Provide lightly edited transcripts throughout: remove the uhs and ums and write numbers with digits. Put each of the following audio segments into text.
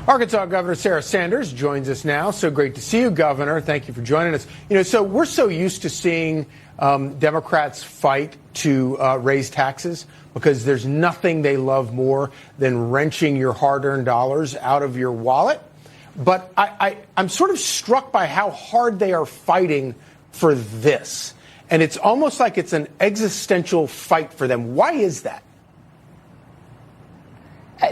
Arkansas Governor Sarah Sanders joins us now. So great to see you, Governor. Thank you for joining us. So we're so used to seeing Democrats fight to raise taxes because there's nothing they love more than wrenching your hard-earned dollars out of your wallet. But I'm sort of struck by how hard they are fighting for this. And it's almost like it's an existential fight for them. Why is that?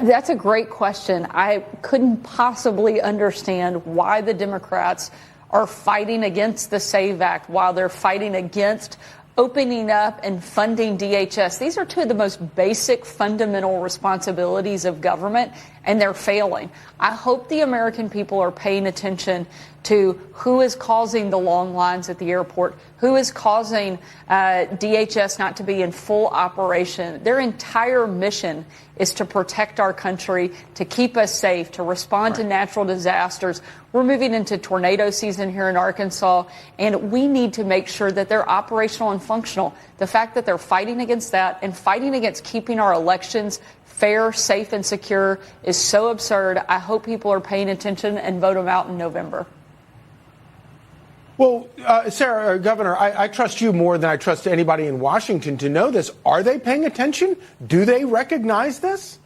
That's a great question. I couldn't possibly understand why the Democrats are fighting against the SAVE Act while they're fighting against opening up and funding DHS. These are two of the most basic fundamental responsibilities of government, and they're failing. I hope the American people are paying attention to who is causing the long lines at the airport, who is causing DHS not to be in full operation. Their entire mission is to protect our country, to keep us safe, to respond to natural disasters. We're moving into tornado season here in Arkansas, and we need to make sure that they're operational and functional. The fact that they're fighting against that and fighting against keeping our elections fair, safe, and secure is so absurd. I hope people are paying attention and vote them out in November. Well, Sarah, Governor, I trust you more than I trust anybody in Washington to know this. Are they paying attention? Do they recognize this?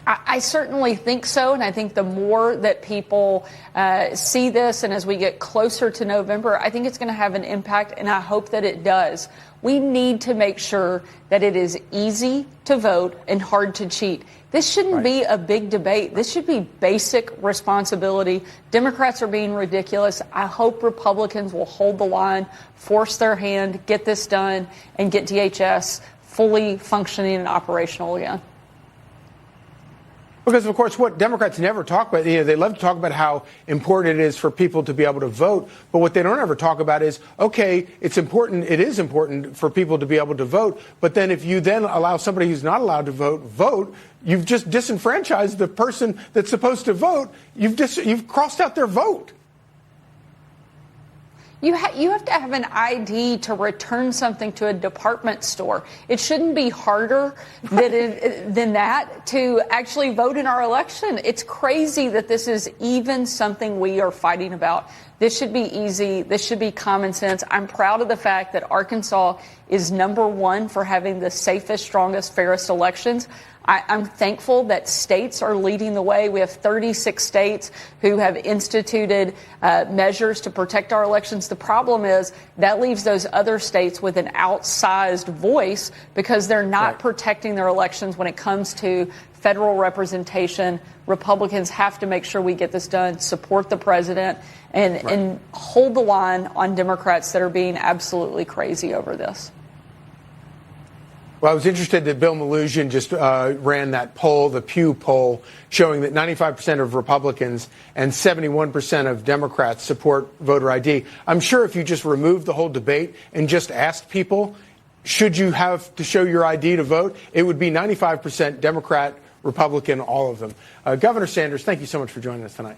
I certainly think so, and I think the more that people see this, and as we get closer to November, I think it's going to have an impact, and I hope that it does. We need to make sure that it is easy to vote and hard to cheat. This shouldn't be a big debate. This should be basic responsibility. Democrats are being ridiculous. I hope Republicans will hold the line, force their hand, get this done, and get DHS fully functioning and operational again. Because, of course, what Democrats never talk about, they love to talk about how important it is for people to be able to vote. But what they don't ever talk about is, OK, it is important for people to be able to vote. But then if you then allow somebody who's not allowed to vote, you've just disenfranchised the person that's supposed to vote. You've crossed out their vote. You have to have an ID to return something to a department store. It shouldn't be harder than that to actually vote in our election. It's crazy that this is even something we are fighting about. This should be easy. This should be common sense. I'm proud of the fact that Arkansas is #1 for having the safest, strongest, fairest elections. I'm thankful that states are leading the way. We have 36 states who have instituted measures to protect our elections. The problem is that leaves those other states with an outsized voice because they're not protecting their elections when it comes to federal representation. Republicans have to make sure we get this done, support the president, and hold the line on Democrats that are being absolutely crazy over this. Well, I was interested that Bill Maloogian just ran that poll, the Pew poll, showing that 95% of Republicans and 71% of Democrats support voter ID. I'm sure if you just removed the whole debate and just asked people, should you have to show your ID to vote, it would be 95% Democrat, Republican, all of them. Governor Sanders, thank you so much for joining us tonight.